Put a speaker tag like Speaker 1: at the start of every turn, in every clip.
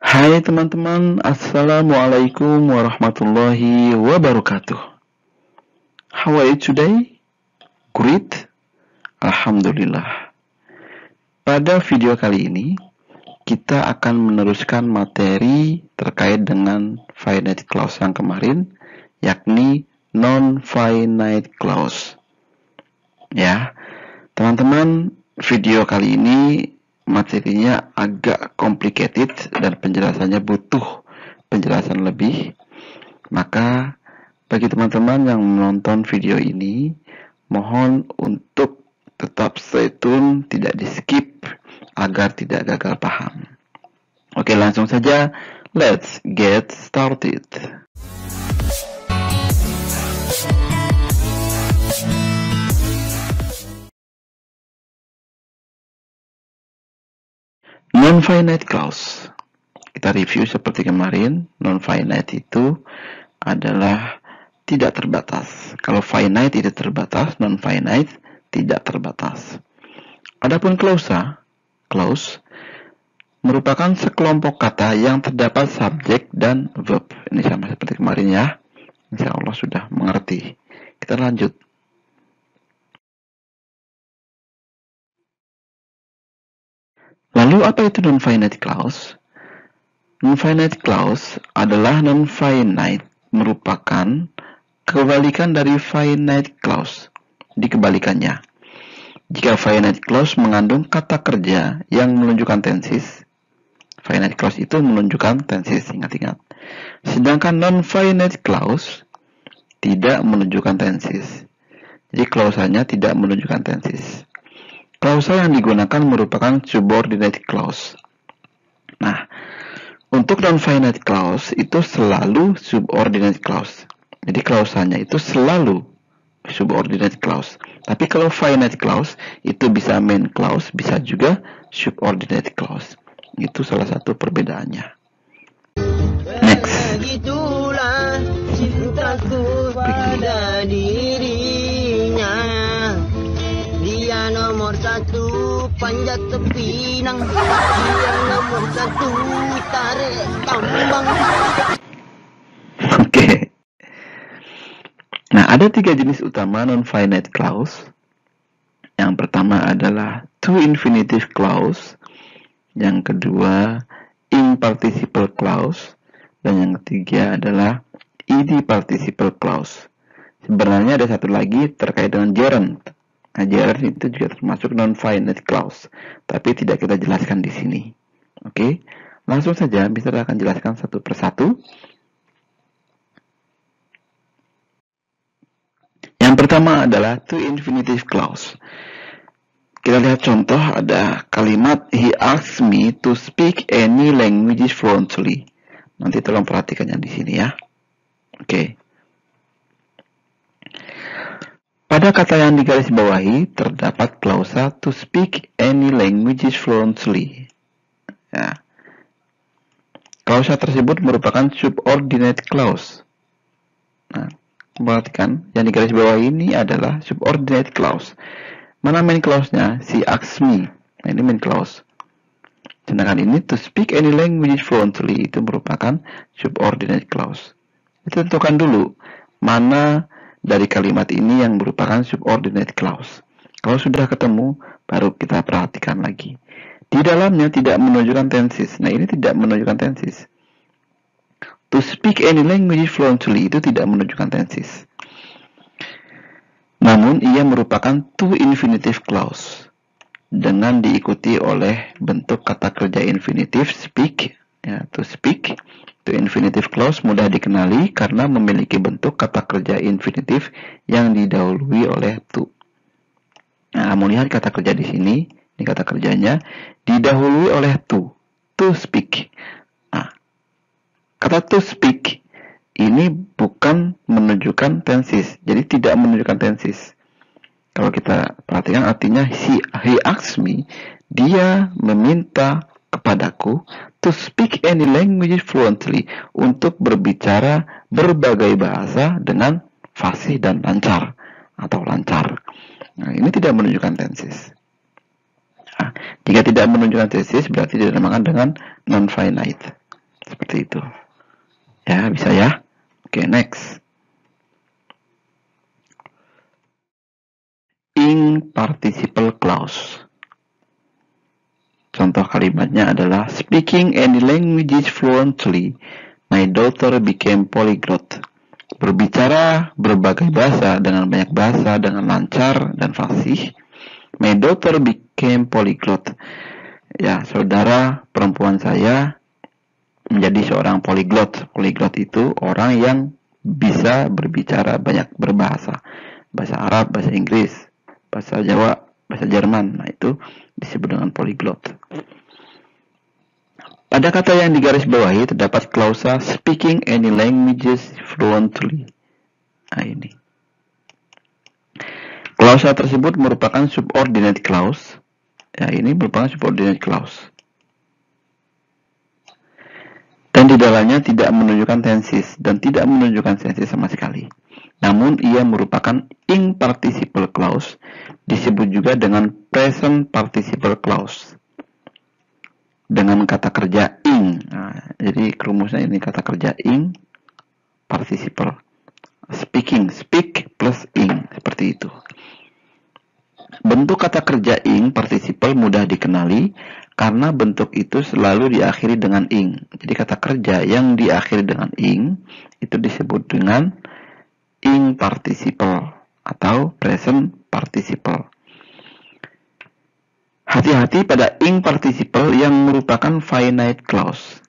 Speaker 1: Hai teman-teman, Assalamualaikum warahmatullahi wabarakatuh. How are you today? Great? Alhamdulillah. Pada video kali ini, kita akan meneruskan materi terkait dengan finite clause yang kemarin, yakni non-finite clause. Ya, teman-teman, video kali ini materinya agak complicated dan penjelasannya butuh penjelasan lebih. Maka bagi teman-teman yang menonton video ini, mohon untuk tetap stay tune, tidak di skip agar tidak gagal paham. Oke, langsung saja, let's get started. Non-finite clause. Kita review seperti kemarin. Non-finite itu adalah tidak terbatas. Kalau finite itu terbatas, non-finite tidak terbatas. Adapun clause merupakan sekelompok kata yang terdapat subjek dan verb. Ini sama seperti kemarin ya. Insya Allah sudah mengerti. Kita lanjut. Lalu apa itu non-finite clause? Non-finite clause adalah non-finite, merupakan kebalikan dari finite clause. Dikebalikannya, jika finite clause mengandung kata kerja yang menunjukkan tenses, finite clause itu menunjukkan tenses, ingat-ingat. Sedangkan non-finite clause tidak menunjukkan tenses. Jadi klausanya tidak menunjukkan tenses. Klausa yang digunakan merupakan subordinate clause. Nah, untuk non-finite clause itu selalu subordinate clause. Jadi klausanya itu selalu subordinate clause. Tapi kalau finite clause itu bisa main clause, bisa juga subordinate clause. Itu salah satu perbedaannya. Next. Begitulah cintaku pada dirinya. Dia nomor satu panjat tepinang. Dia nomor satu tarik tambang. Oke. Nah, ada 3 jenis utama non-finite clause. Yang pertama adalah to infinitive clause. Yang kedua, imparticiple clause. Dan yang ketiga adalah ed participle clause. Sebenarnya ada satu lagi terkait dengan gerund. Nah, gerund itu juga termasuk non-finite clause, tapi tidak kita jelaskan di sini. Oke, langsung saja Mister akan jelaskan satu persatu. Yang pertama adalah to infinitive clause. Kita lihat contoh, ada kalimat he asked me to speak any languages fluently. Nanti tolong perhatikannya di sini ya. Oke. Pada kata yang digarisbawahi terdapat klausa to speak any languages fluently. Ya. Klausa tersebut merupakan subordinate clause. Nah, perhatikan yang digarisbawahi ini adalah subordinate clause. Mana main clause-nya? Si asked me. Nah, ini main clause. Sedangkan ini to speak any languages fluently itu merupakan subordinate clause. Kita tentukan dulu mana dari kalimat ini yang merupakan subordinate clause. Kalau sudah ketemu, baru kita perhatikan lagi. Di dalamnya tidak menunjukkan tenses. Nah, ini tidak menunjukkan tenses. To speak any language fluently itu tidak menunjukkan tenses. Namun, ia merupakan to infinitive clause. Dengan diikuti oleh bentuk kata kerja infinitive, speak, ya, to speak. To infinitive clause mudah dikenali karena memiliki bentuk kata kerja infinitif yang didahului oleh to. Nah, kamu lihat kata kerja di sini, ini kata kerjanya didahului oleh to speak. Nah, kata to speak ini bukan menunjukkan tenses, jadi tidak menunjukkan tenses. Kalau kita perhatikan artinya he asked me, dia meminta kepadaku to speak any language fluently, untuk berbicara berbagai bahasa dengan fasih dan lancar atau lancar. Nah, ini tidak menunjukkan tenses. Nah, jika tidak menunjukkan tenses berarti dinamakan dengan non-finite. Seperti itu. Ya, bisa ya. Oke, next. Ing participle clause. Contoh kalimatnya adalah speaking any languages fluently, my daughter became polyglot. Berbicara berbagai bahasa dengan banyak bahasa dengan lancar dan fasih, my daughter became polyglot. Ya, saudara perempuan saya menjadi seorang polyglot. Polyglot itu orang yang bisa berbicara banyak berbahasa. Bahasa Arab, bahasa Inggris, bahasa Jawa, bahasa Jerman. Nah, itu disebut dengan polyglot. Pada kata yang digarisbawahi terdapat klausa speaking any languages fluently. Nah, ini. Klausa tersebut merupakan subordinate clause. Ya, ini merupakan subordinate clause. Dan di dalamnya tidak menunjukkan tenses dan tidak menunjukkan tenses sama sekali. Namun ia merupakan ing participle clause, disebut juga dengan present participle clause. Dengan kata kerja ing. Nah, jadi rumusnya ini kata kerja ing participle. Speaking, speak plus ing, seperti itu. Bentuk kata kerja ing participle mudah dikenali karena bentuk itu selalu diakhiri dengan ing. Jadi kata kerja yang diakhiri dengan ing itu disebut dengan ing participle atau present participle. Hati-hati pada ing participle yang merupakan finite clause.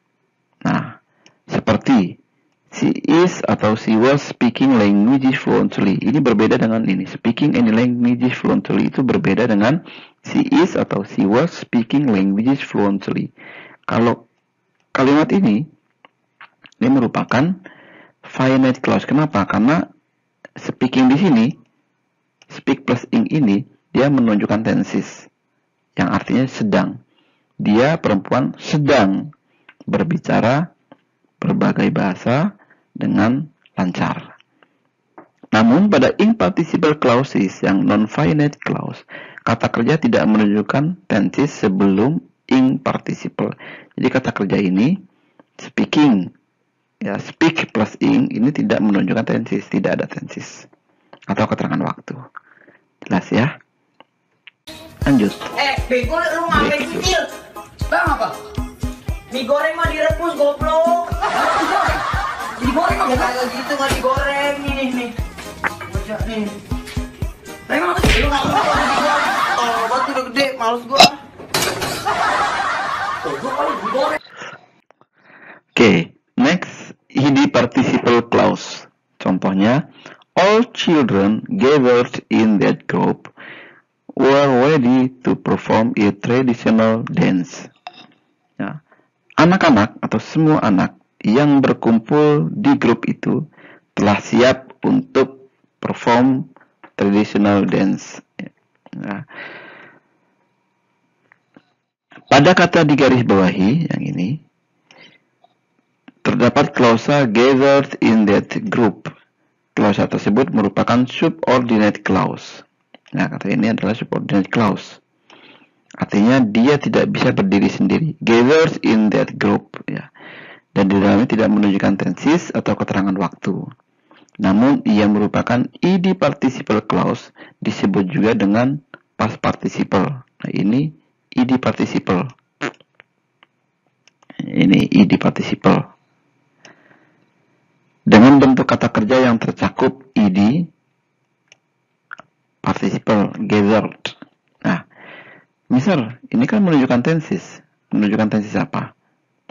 Speaker 1: Nah, seperti she is atau she was speaking languages fluently. Ini berbeda dengan ini. Speaking any languages fluently itu berbeda dengan she is atau she was speaking languages fluently. Kalau kalimat ini merupakan finite clause. Kenapa? Karena speaking di sini, speak plus ing ini, dia menunjukkan tenses, yang artinya sedang. Dia perempuan sedang berbicara berbagai bahasa dengan lancar. Namun pada ing participle clauses yang non-finite clause, kata kerja tidak menunjukkan tenses sebelum ing participle. Jadi kata kerja ini, speaking, ya speak plus ing ini tidak menunjukkan tenses, tidak ada tenses atau keterangan waktu. Jelas ya? Lanjut.
Speaker 2: Bego lu ngapain kecil? Bang apa? Mie goreng mah direbus goblok. Digoreng mah kagak gitu, nggak digoreng nih. Baca nih. Emang kecil lu nggak mau digoreng? Oh, batu udah gede, males gua.
Speaker 1: Oke, next id participle clause. Contohnya, all children gathered in that group were ready to perform a traditional dance. Ya. Anak-anak atau semua anak yang berkumpul di grup itu telah siap untuk perform traditional dance. Ya. Pada kata di garis bawahi yang ini terdapat klausa gathered in that group. Klausa tersebut merupakan subordinate clause. Nah, kata ini adalah subordinate clause. Artinya dia tidak bisa berdiri sendiri. Gathered in that group, ya. Dan di dalamnya tidak menunjukkan tenses atau keterangan waktu. Namun ia merupakan id participle clause, disebut juga dengan past participle. Nah, ini id participle. Ini id participle. Dengan bentuk kata kerja yang tercakup id participle gathered. Nah, misal ini kan menunjukkan tenses. Menunjukkan tenses apa?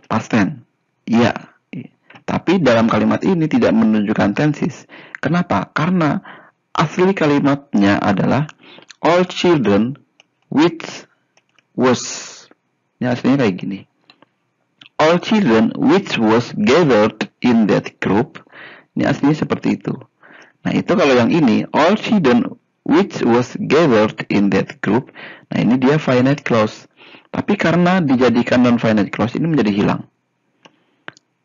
Speaker 1: Past tense. Iya. Tapi dalam kalimat ini tidak menunjukkan tenses. Kenapa? Karena asli kalimatnya adalah all children which was. Ini aslinya kayak gini. All children which was gathered in that group. Ini aslinya seperti itu. Nah, itu kalau yang ini all children which was gathered in that group. Nah, ini dia finite clause. Tapi karena dijadikan non-finite clause, ini menjadi hilang.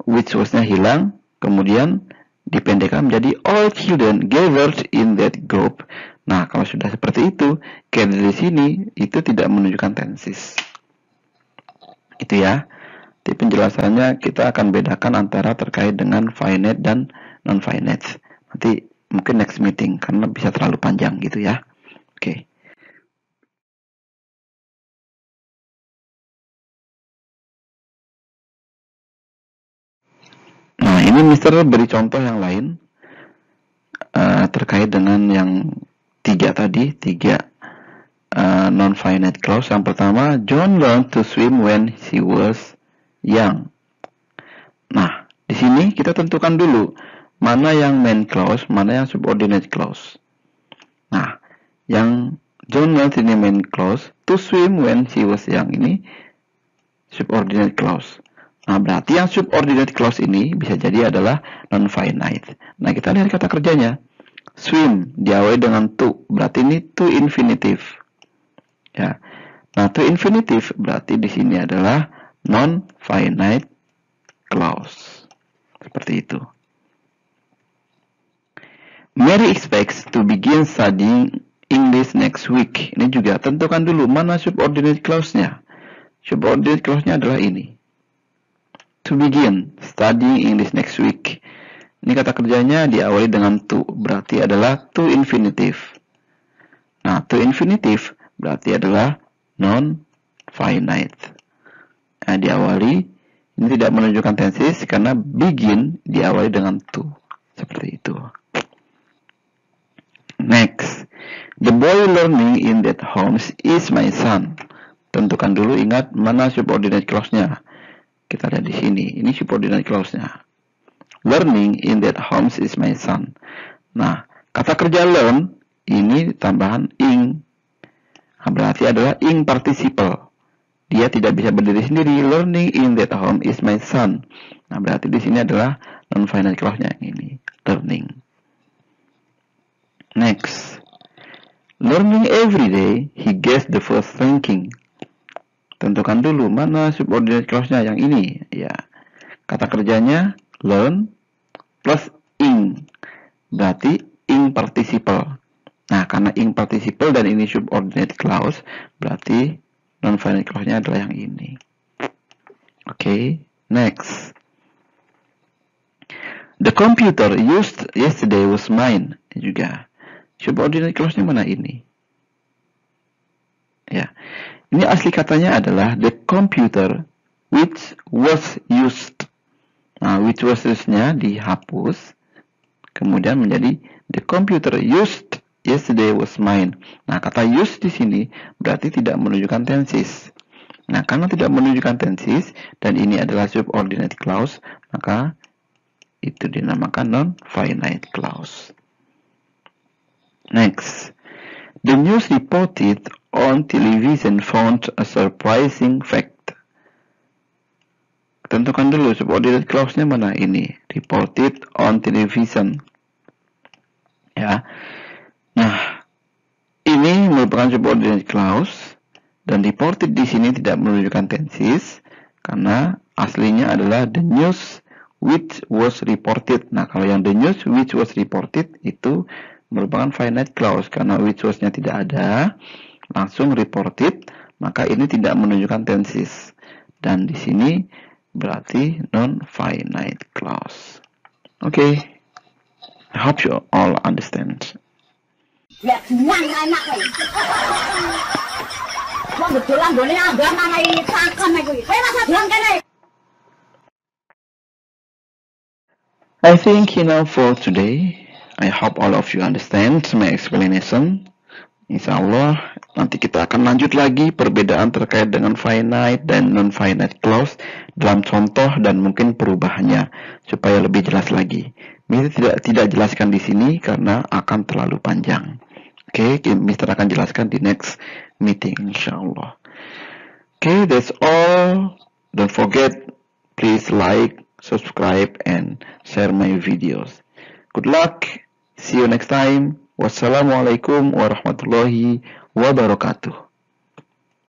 Speaker 1: Which was-nya hilang, kemudian dipendekkan menjadi all children gathered in that group. Nah, kalau sudah seperti itu, gathered di sini itu tidak menunjukkan tenses. Itu ya. Di penjelasannya kita akan bedakan antara terkait dengan finite dan non-finite. Nanti mungkin next meeting karena bisa terlalu panjang gitu ya. Oke. Nah, ini Mister beri contoh yang lain terkait dengan yang tiga non-finite clause. Yang pertama, John learned to swim when he was young. Nah, di sini kita tentukan dulu mana yang main clause, mana yang subordinate clause. Nah, yang John learned ini main clause, to swim when he was young ini subordinate clause. Nah, berarti yang subordinate clause ini bisa jadi adalah non-finite. Nah, kita lihat kata kerjanya. Swim diawali dengan to, berarti ini to infinitive. Ya. Nah, to infinitive berarti di sini adalah non-finite clause. Seperti itu. Mary expects to begin studying English next week. Ini juga tentukan dulu mana subordinate clause-nya. Subordinate clause-nya adalah ini. To begin studying English next week. Ini kata kerjanya diawali dengan to, berarti adalah to infinitive. Nah, to infinitive berarti adalah non-finite. Nah, diawali, ini tidak menunjukkan tenses karena begin diawali dengan to. Seperti itu. Next, the boy learning in that homes is my son. Tentukan dulu, ingat mana subordinate clause-nya. Kita lihat di sini, ini subordinate clause-nya. Learning in that homes is my son. Nah, kata kerja learn ini tambahan ing. Nah, berarti adalah ing participle. Dia tidak bisa berdiri sendiri. Learning in that home is my son. Nah, berarti di sini adalah non-finite clause-nya ini, learning. Next, learning every day, he gets the first thinking. Tentukan dulu mana subordinate clause-nya yang ini. Ya, kata kerjanya learn plus ing, berarti ing participle. Nah, karena ing participle dan ini subordinate clause, berarti non-finite clause-nya adalah yang ini. Oke, next. The computer used yesterday was mine. Ini juga subordinate clause-nya mana ini? Ya, ini asli katanya adalah the computer which was used. Nah, which was used-nya dihapus, kemudian menjadi the computer used yesterday was mine. Nah, kata used di sini berarti tidak menunjukkan tenses. Nah, karena tidak menunjukkan tenses dan ini adalah subordinate clause, maka itu dinamakan non-finite clause. Next, the news reported on television found a surprising fact. Tentukan dulu subordinate clause-nya mana ini. Reported on television. Ya. Nah, ini merupakan subordinate clause dan reported di sini tidak menunjukkan tenses karena aslinya adalah the news which was reported. Nah, kalau yang the news which was reported itu merupakan finite clause karena which was-nya tidak ada, langsung reported, maka ini tidak menunjukkan tenses. Dan di sini berarti non-finite clause. Okay, I hope you all understand. I think enough for today. I hope all of you understand my explanation. Insyaallah nanti kita akan lanjut lagi perbedaan terkait dengan finite dan non-finite clause dalam contoh dan mungkin perubahannya supaya lebih jelas lagi. Mister tidak jelaskan di sini karena akan terlalu panjang. Oke, Mister akan jelaskan di next meeting insyaallah. Okay, that's all. Don't forget, please like, subscribe, and share my videos. Good luck. See you next time. Wassalamualaikum warahmatullahi wabarakatuh.